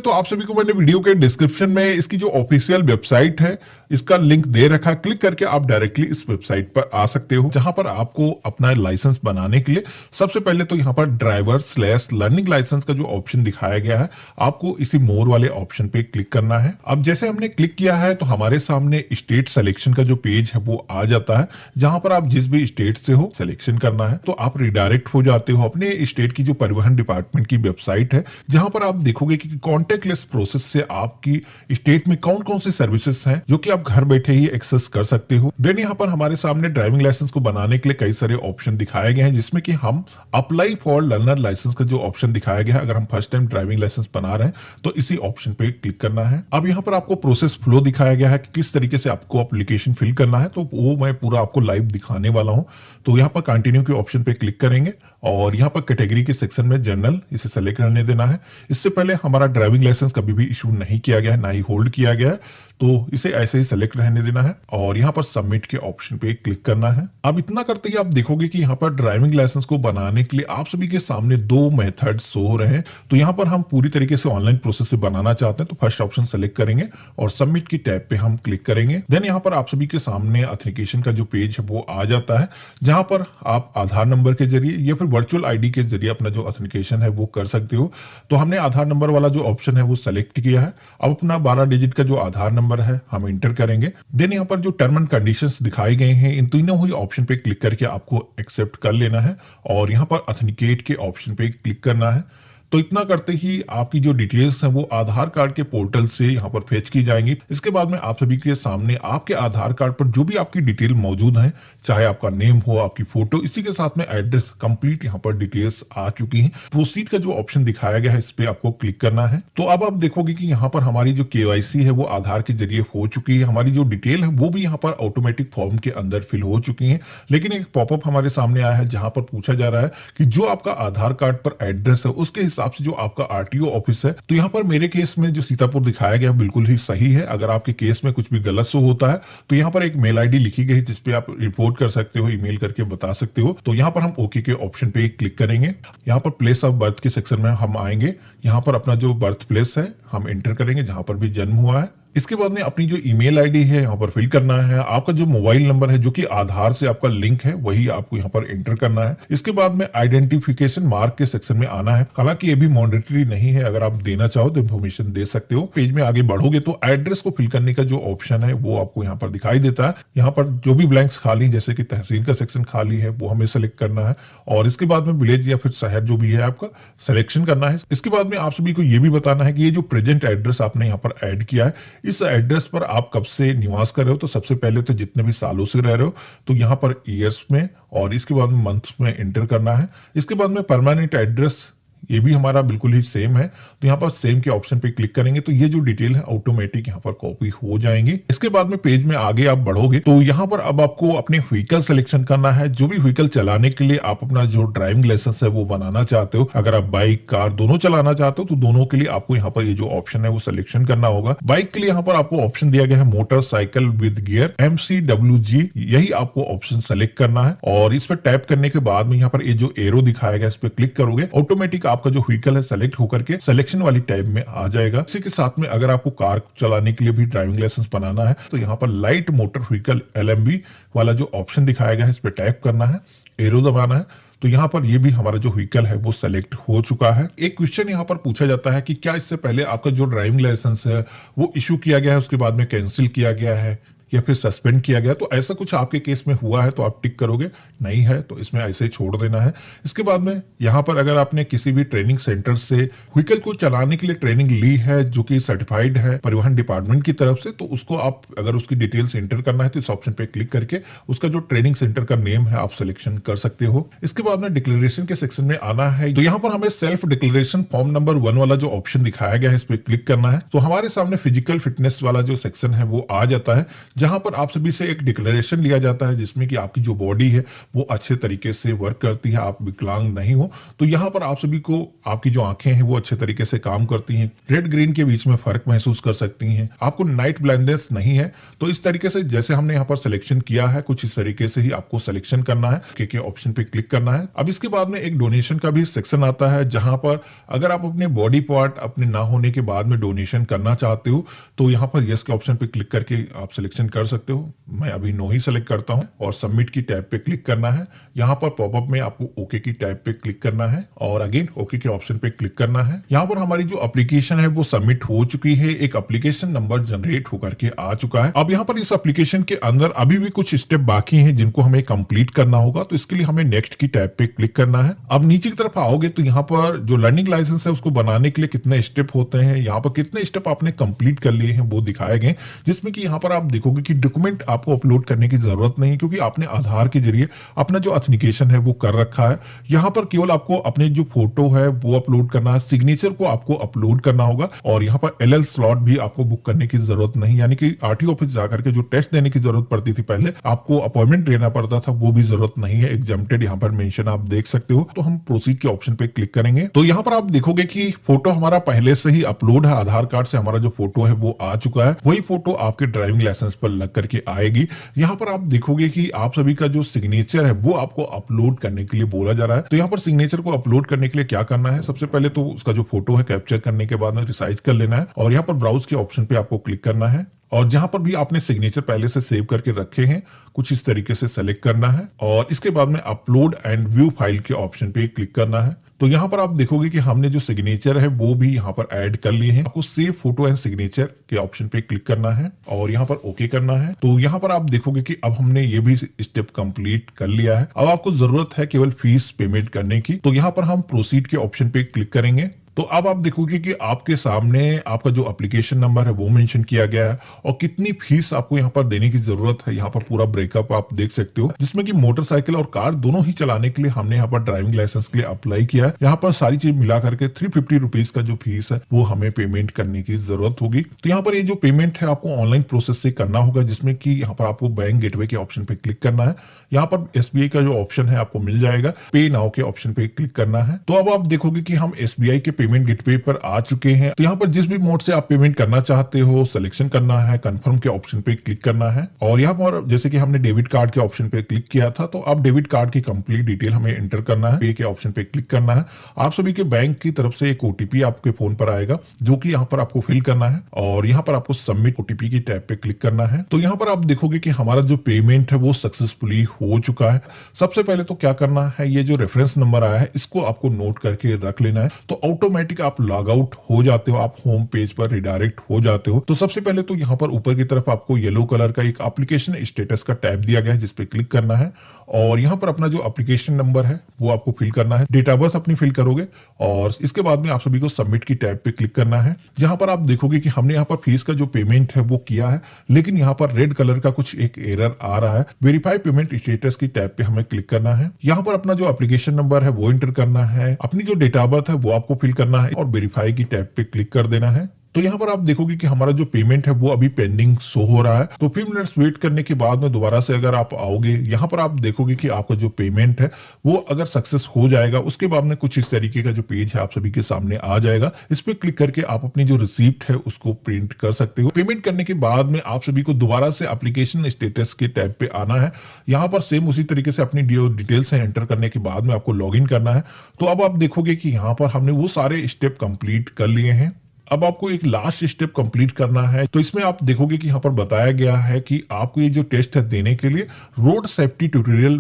तो आप सभी को मैंने वीडियो के डिस्क्रिप्शन में इसकी जो ऑफिशियल वेबसाइट है इसका लिंक दे रखा है। क्लिक करके आप डायरेक्टली इस वेबसाइट पर आ सकते हो, जहां पर आपको अपना लाइसेंस बनाने के लिए सबसे पहले तो यहाँ पर ड्राइवर स्लैश लर्निंग लाइसेंस का जो ऑप्शन दिखाया गया है, आपको इसी मोर वाले ऑप्शन पे क्लिक करना है। अब जैसे हमने क्लिक किया है तो हमारे सामने स्टेट सिलेक्शन का जो पेज है वो आ जाता है, जहां पर आप जिस भी स्टेट से हो सिलेक्शन करना है तो आप रिडायरेक्ट हो जाते हो अपने स्टेट की जो परिवहन डिपार्टमेंट की वेबसाइट है, जहां पर आप देखोगे कि कॉन्टेक्टलेस प्रोसेस से आपकी स्टेट में कौन कौन सी सर्विसेज हैं जो कि आप घर बैठे ही एक्सेस कर सकते हो। देन यहाँ पर हमारे सामने ड्राइविंग लाइसेंस को बनाने के लिए कई सारे ऑप्शन दिखाए गए हैं, जिसमें कि हम अप्लाई फॉर लर्नर लाइसेंस का जो ऑप्शन दिखाया गया है, अगर हम फर्स्ट टाइम ड्राइविंग लाइसेंस बना रहे हैं तो इसी ऑप्शन पे क्लिक करना है। अब यहाँ पर आपको प्रोसेस फ्लो दिखाया गया है कि किस तरीके से आपको एप्लीकेशन फिल करना है, तो वो मैं पूरा आपको लाइव दिखाने वाला हूँ। तो यहाँ पर कंटिन्यू के ऑप्शन पे क्लिक करेंगे और यहाँ पर कैटेगरी के सेक्शन में जनरल इसे सेलेक्ट करने देना है। इससे पहले हमारा ड्राइविंग लाइसेंस कभी भी इशू नहीं किया गया है, ना ही होल्ड किया गया है, तो इसे ऐसे ही सेलेक्ट रहने देना है और यहाँ पर सबमिट के ऑप्शन पे क्लिक करना है। अब इतना करते ही आप देखोगे कि यहाँ पर ड्राइविंग लाइसेंस को बनाने के लिए आप सभी के सामने दो मेथड शो हो रहे हैं। तो यहाँ पर हम पूरी तरीके से ऑनलाइन प्रोसेस से बनाना चाहते हैं तो फर्स्ट ऑप्शन सेलेक्ट करेंगे और सबमिट की टैब पे हम क्लिक करेंगे। देन यहाँ पर आप सभी के सामने ऑथेंटिकेशन का जो पेज है वो आ जाता है, जहां पर आप आधार नंबर के जरिए या फिर वर्चुअल आईडी के जरिए अपना जो ऑथेंटिकेशन है वो कर सकते हो। तो हमने आधार नंबर वाला जो ऑप्शन है वो सेलेक्ट किया है। अब अपना 12 डिजिट का जो आधार नंबर है हम इंटर करेंगे। देन यहाँ पर जो टर्म एंड कंडीशंस दिखाई गए हैं, इन तीनों ही ऑप्शन पे क्लिक करके आपको एक्सेप्ट कर लेना है और यहाँ पर ऑथेंटिकेट के ऑप्शन पे क्लिक करना है। तो इतना करते ही आपकी जो डिटेल्स हैं वो आधार कार्ड के पोर्टल से यहाँ पर फेच की जाएंगी। इसके बाद में आप सभी के सामने आपके आधार कार्ड पर जो भी आपकी डिटेल मौजूद है, चाहे आपका नेम हो, आपकी फोटो, इसी के साथ में एड्रेस, कंप्लीट यहाँ पर डिटेल्स आ चुकी हैं। प्रोसीड का जो ऑप्शन दिखाया गया है इस पे आपको क्लिक करना है। तो अब आप देखोगे कि यहाँ पर हमारी जो केवाईसी है वो आधार के जरिए हो चुकी है, हमारी जो डिटेल है वो भी यहाँ पर ऑटोमेटिक फॉर्म के अंदर फिल हो चुकी है। लेकिन एक पॉपअप हमारे सामने आया है जहां पर पूछा जा रहा है कि जो आपका आधार कार्ड पर एड्रेस है उसके हिसाब से जो आपका आरटीओ ऑफिस है। तो यहाँ पर मेरे केस में जो सीतापुर दिखाया गया बिल्कुल ही सही है। अगर आपके केस में कुछ भी गलत शो होता है तो यहाँ पर एक मेल आईडी लिखी गई जिसपे आप रिपोर्ट कर सकते हो, ईमेल करके बता सकते हो। तो यहाँ पर हम ओके के ऑप्शन पे क्लिक करेंगे। यहाँ पर प्लेस ऑफ बर्थ के सेक्शन में हम आएंगे। यहाँ पर अपना जो बर्थ प्लेस है हम एंटर करेंगे, जहां पर भी जन्म हुआ है। इसके बाद में अपनी जो ईमेल आईडी है यहाँ पर फिल करना है। आपका जो मोबाइल नंबर है जो कि आधार से आपका लिंक है वही आपको यहाँ पर एंटर करना है। इसके बाद में आइडेंटिफिकेशन मार्क के सेक्शन में आना है। हालांकि ये भी मॉन्डेटरी नहीं है, अगर आप देना चाहो तो इन्फॉर्मेशन दे सकते हो। पेज में आगे बढ़ोगे तो एड्रेस को फिल करने का जो ऑप्शन है वो आपको यहाँ पर दिखाई देता है। यहाँ पर जो भी ब्लैंक्स खाली जैसे कि तहसील का सेक्शन खाली है वो हमें सेलेक्ट करना है और इसके बाद में विलेज या फिर शहर जो भी है आपका सिलेक्शन करना है। इसके बाद में आप सभी को ये भी बताना है कि ये जो प्रेजेंट एड्रेस आपने यहाँ पर ऐड किया है, इस एड्रेस पर आप कब से निवास कर रहे हो। तो सबसे पहले तो जितने भी सालों से रह रहे हो तो यहाँ पर ईयर्स में और इसके बाद में मंथ्स में एंटर करना है। इसके बाद में परमानेंट एड्रेस ये भी हमारा बिल्कुल ही सेम है, तो यहाँ पर सेम के ऑप्शन पे क्लिक करेंगे तो ये जो डिटेल है ऑटोमेटिक यहाँ पर कॉपी हो जाएंगी। इसके बाद में पेज में आगे आप बढ़ोगे तो यहाँ पर अब आपको अपने व्हीकल सिलेक्शन करना है। जो भी व्हीकल चलाने के लिए आप अपना जो ड्राइविंग लाइसेंस है वो बनाना चाहते हो, अगर आप बाइक कार दोनों चलाना चाहते हो तो दोनों के लिए आपको यहाँ पर ये जो ऑप्शन है वो सिलेक्शन करना होगा। बाइक के लिए यहाँ पर आपको ऑप्शन दिया गया है मोटरसाइकिल विद गियर MCWG, यही आपको ऑप्शन सेलेक्ट करना है और इस पर टैप करने के बाद में यहाँ पर ये जो एरो दिखाया गया इस पर क्लिक करोगे, ऑटोमेटिक आपका जो व्हीकल है सेलेक्ट होकर के सिलेक्शन वाली टैब में आ जाएगा। इसी के साथ में अगर आपको कार चलाने के लिए भी ड्राइविंग लाइसेंस बनाना है तो यहाँ पर लाइट मोटर व्हीकल LMV वाला जो ऑप्शन दिखाया गया है इस पर टैप करना है, एरो दबाना है। तो यहाँ पर ये भी हमारा जो व्हीकल है वो सेलेक्ट हो चुका है। एक क्वेश्चन यहाँ पर पूछा जाता है कि क्या इससे पहले आपका जो ड्राइविंग लाइसेंस है वो इशू किया गया है, उसके बाद में कैंसिल किया गया है या फिर सस्पेंड किया गया। तो ऐसा कुछ आपके केस में हुआ है तो आप टिक करोगे, नहीं है तो इसमें ऐसे ही छोड़ देना है। इसके बाद में यहाँ पर अगर आपने किसी भी ट्रेनिंग सेंटर से व्हीकल को चलाने के लिए ट्रेनिंग ली है जो कि सर्टिफाइड है परिवहन डिपार्टमेंट की तरफ से, तो उसको आप अगर उसकी डिटेल्स एंटर करना है तो इस ऑप्शन पे क्लिक करके उसका जो ट्रेनिंग सेंटर का नेम है आप सिलेक्शन कर सकते हो। इसके बाद में डिक्लेरेशन के सेक्शन में आना है। तो यहाँ पर हमें सेल्फ डिक्लेरेशन फॉर्म नंबर 1 वाला जो ऑप्शन दिखाया गया है इस पे क्लिक करना है। तो हमारे सामने फिजिकल फिटनेस वाला जो सेक्शन है वो आ जाता है, जहां पर आप सभी से एक डिक्लेरेशन लिया जाता है जिसमें कि आपकी जो बॉडी है वो अच्छे तरीके से वर्क करती है, आप विकलांग नहीं हो। तो यहाँ पर आप सभी को आपकी जो आंखें हैं वो अच्छे तरीके से काम करती हैं, रेड ग्रीन के बीच में फर्क महसूस कर सकती हैं, आपको नाइट ब्लाइंडनेस नहीं है। तो इस तरीके से जैसे हमने यहाँ पर सिलेक्शन किया है कुछ इस तरीके से ही आपको सिलेक्शन करना है, के ऑप्शन पे क्लिक करना है। अब इसके बाद में एक डोनेशन का भी सेक्शन आता है जहां पर अगर आप अपने बॉडी पार्ट अपने ना होने के बाद में डोनेशन करना चाहते हो तो यहाँ पर यस के ऑप्शन पे क्लिक करके आप सिलेक्शन कर सकते हो। मैं अभी नो ही सेलेक्ट करता हूं और सबमिट की टैब पे क्लिक करना है। यहाँ पर पॉपअप में आपको ओके की टैब पे क्लिक करना है और अगेन ओके के ऑप्शन पे क्लिक करना है। यहाँ पर हमारी जो एप्लीकेशन है वो सबमिट हो चुकी है, एक एप्लीकेशन नंबर जनरेट होकर के आ चुका है। अब यहाँ पर इस एप्लीकेशन के अंदर अभी भी कुछ स्टेप बाकी हैं जिनको हमें कंप्लीट करना होगा, तो इसके लिए हमें नेक्स्ट की टैब पे क्लिक करना है। अब नीचे की तरफ आओगे तो यहाँ पर जो लर्निंग लाइसेंस है उसको बनाने के लिए कितने स्टेप होते हैं, यहाँ पर कितने स्टेप आपने कंप्लीट कर लिए हैं वो दिखाए गए, जिसमें कि यहाँ पर आप देखोगे कि डॉक्यूमेंट आपको अपलोड करने की जरूरत नहीं क्योंकि आपने आधार के जरिए अपना जो ऑथेंटिकेशन है वो कर रखा है। यहाँ पर केवल आपको अपने जो फोटो है वो अपलोड करना है, सिग्नेचर को आपको अपलोड करना होगा और यहाँ पर एलएल स्लॉट भी आपको बुक करने की जरूरत नहीं, यानी कि आरटीओ ऑफिस जाकर के जो टेस्ट देने की जरूरत पड़ती थी पहले आपको अपॉइंटमेंट लेना पड़ता था, वो भी जरूरत नहीं है। एग्जाम्प्टेड यहाँ पर मेंशन आप देख सकते हो। तो हम प्रोसीड के ऑप्शन पे क्लिक करेंगे तो यहाँ पर आप देखोगे कि फोटो हमारा पहले से ही अपलोड है, आधार कार्ड से हमारा जो फोटो है वो आ चुका है, वही फोटो आपके ड्राइविंग लाइसेंस पर लग करके आएगी। यहाँ पर आप देखोगे कि आप सभी का जो सिग्नेचर है वो आपको अपलोड करने के लिए बोला जा रहा है। तो यहाँ पर सिग्नेचर को अपलोड करने के लिए क्या करना है, सबसे पहले तो उसका जो फोटो है कैप्चर करने के बाद में रिसाइज कर लेना है और यहाँ पर ब्राउज के ऑप्शन पे आपको क्लिक करना है और जहां पर भी आपने सिग्नेचर पहले से सेव करके रखे हैं कुछ इस तरीके से सेलेक्ट करना है और इसके बाद में अपलोड एंड व्यू फाइल के ऑप्शन पे क्लिक करना है। तो यहाँ पर आप देखोगे कि हमने जो सिग्नेचर है वो भी यहाँ पर ऐड कर लिए हैं। आपको सेव फोटो एंड सिग्नेचर के ऑप्शन पे क्लिक करना है और यहाँ पर ओके करना है। तो यहाँ पर आप देखोगे कि अब हमने ये भी स्टेप कंप्लीट कर लिया है। अब आपको जरूरत है केवल फीस पेमेंट करने की, तो यहाँ पर हम प्रोसीड के ऑप्शन पे क्लिक करेंगे। तो अब आप देखोगे कि आपके सामने आपका जो एप्लीकेशन नंबर है वो मेंशन किया गया है और कितनी फीस आपको यहाँ पर देने की जरूरत है। यहाँ पर पूरा ब्रेकअप आप देख सकते हो जिसमें कि मोटरसाइकिल और कार दोनों ही चलाने के लिए हमने यहाँ पर ड्राइविंग लाइसेंस के लिए अप्लाई किया है। यहाँ पर सारी चीज मिला करके 350 रुपीज का जो फीस है वो हमें पेमेंट करने की जरूरत होगी। तो यहाँ पर ये जो पेमेंट है आपको ऑनलाइन प्रोसेस से करना होगा, जिसमें कि यहाँ पर आपको बैंक गेटवे के ऑप्शन पे क्लिक करना है। यहाँ पर एसबीआई का जो ऑप्शन है आपको मिल जाएगा, पे नाउ के ऑप्शन पे क्लिक करना है। तो अब आप देखोगे कि हम एसबीआई के पेमेंट गेटवे पर आ चुके हैं। तो यहाँ पर जिस भी मोड से आप पेमेंट करना चाहते हो सिलेक्शन करना है, कंफर्म के ऑप्शन पे क्लिक करना है और यहाँ पर जैसे कि हमने डेबिट कार्ड के ऑप्शन पे क्लिक किया था तो अब डेबिट कार्ड की कंप्लीट डिटेल हमें एंटर करना है, पे के ऑप्शन पे क्लिक करना है। आप सभी के बैंक की तरफ से एक ओटीपी आपके फोन पर आएगा जो कि यहाँ पर आपको फिल करना है और यहाँ पर आपको सबमिट ओटीपी की टैब पे क्लिक करना है। तो यहाँ पर आप देखोगे कि हमारा जो पेमेंट है वो सक्सेसफुली हो चुका है। सबसे पहले तो क्या करना है, ये जो रेफरेंस नंबर आया है इसको आपको नोट करके रख लेना है। तो ऑटोमेटिक आप लॉग आउट हो जाते हो, आप होम पेज पर रिडायरेक्ट हो जाते हो। तो सबसे पहले तो यहाँ पर ऊपर की तरफ आपको येलो कलर का एक एप्लीकेशन स्टेटस का टैब दिया गया है जिस पे क्लिक करना है और यहाँ पर अपना जो एप्लीकेशन नंबर है वो आपको फिल करना है, डेट ऑफ बर्थ अपनी फिल करोगे और इसके बाद में आप सभी को सबमिट की टैब पे क्लिक करना है। जहां पर आप देखोगे कि हमने यहाँ पर फीस का जो पेमेंट है वो किया है, लेकिन यहाँ पर रेड कलर का कुछ एक एरर आ रहा है। वेरीफाई पेमेंट स्टेटस की टैब पे हमें क्लिक करना है। यहाँ पर अपना जो एप्लीकेशन नंबर है वो एंटर करना है, अपनी जो डेट ऑफ बर्थ है वो आपको फिल करना है और वेरीफाई की टैब पे क्लिक कर देना है। तो यहाँ पर आप देखोगे कि हमारा जो पेमेंट है वो अभी पेंडिंग शो हो रहा है। तो 5 मिनट्स वेट करने के बाद में दोबारा से अगर आप आओगे यहाँ पर आप देखोगे कि आपका जो पेमेंट है वो अगर सक्सेस हो जाएगा उसके बाद में कुछ इस तरीके का जो पेज है आप सभी के सामने आ जाएगा। इस पे क्लिक करके आप अपनी जो रिसीप्ट है उसको प्रिंट कर सकते हो। पेमेंट करने के बाद में आप सभी को दोबारा से एप्लीकेशन स्टेटस के टैब पे आना है। यहाँ पर सेम उसी तरीके से अपनी डिटेल्स एंटर करने के बाद में आपको लॉग इन करना है। तो अब आप देखोगे कि यहाँ पर हमने वो सारे स्टेप कंप्लीट कर लिए हैं। अब आपको एक लास्ट स्टेप कंप्लीट करना है। तो इसमें आप देखोगे कि यहाँ पर बताया गया है कि आपको ये जो टेस्ट है देने के लिए रोड सेफ्टी ट्यूटोरियल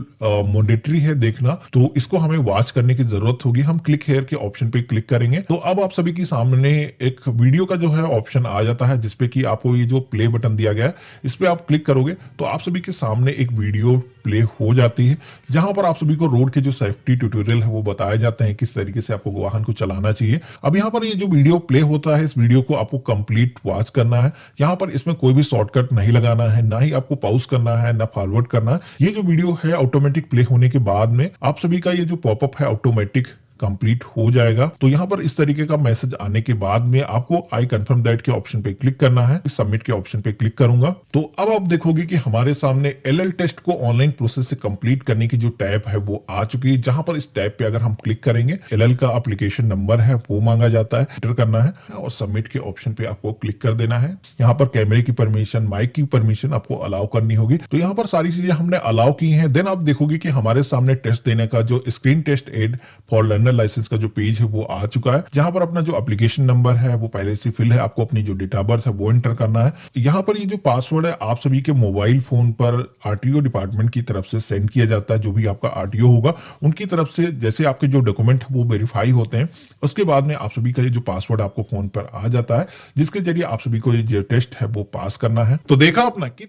मैंडेटरी है देखना, तो इसको हमें वॉच करने की जरूरत होगी। हम क्लिक हेयर के ऑप्शन पे क्लिक करेंगे तो अब आप सभी के सामने एक वीडियो का जो है ऑप्शन आ जाता है जिसपे कि आपको ये जो प्ले बटन दिया गया है इस पे आप क्लिक करोगे तो आप सभी के सामने एक वीडियो प्ले हो जाती है जहां पर आप सभी को रोड के जो सेफ्टी ट्यूटोरियल है वो बताए जाते हैं किस तरीके से आपको वाहन को चलाना चाहिए। अब यहाँ पर ये जो वीडियो प्ले होता है इस वीडियो को आपको कंप्लीट वॉच करना है। यहाँ पर इसमें कोई भी शॉर्टकट नहीं लगाना है, ना ही आपको पॉज करना है ना फॉरवर्ड करना है। ये जो वीडियो है ऑटोमेटिक प्ले होने के बाद में आप सभी का ये जो पॉपअप है ऑटोमेटिक कंप्लीट हो जाएगा। तो यहाँ पर इस तरीके का मैसेज आने के बाद में आपको आई कंफर्म दैट के ऑप्शन पे क्लिक करना है। सबमिट के ऑप्शन पे क्लिक करूंगा तो अब आप देखोगे कि हमारे सामने एलएल टेस्ट को ऑनलाइन प्रोसेस से कंप्लीट करने की जो टैब है वो आ चुकी है। जहां पर इस टैब पे अगर हम क्लिक करेंगे, एलएल का एप्लीकेशन नंबर है वो मांगा जाता है, एंटर करना है और सबमिट के ऑप्शन पे आपको क्लिक कर देना है। यहाँ पर कैमरे की परमिशन, माइक की परमिशन आपको अलाउ करनी होगी। तो यहाँ पर सारी चीजें हमने अलाउ की हैं। देन आप देखोगे कि हमारे सामने टेस्ट देने का जो screen test aid for learner licence का जो पेज है वो आ चुका है। जहां पर अपना जो एप्लीकेशन नंबर है वो पहले से फिल है, आपको अपनी जो डेट ऑफ बर्थ है वो एंटर करना है। यहाँ पर ये जो पासवर्ड है आप सभी के मोबाइल फोन पर आरटीओ डिपार्टमेंट की तरफ से सेंड किया जाता है। जो भी आपका आरटीओ होगा उनकी तरफ से जैसे आपके जो डॉक्यूमेंट है वो वेरीफाई होते हैं, उसके बाद में आप सभी का ये जो पासवर्ड आपको फोन पर आ जाता है, जिसके जरिए आप सभी को ये जो टेस्ट है वो पास करना है। तो देखा अपना कि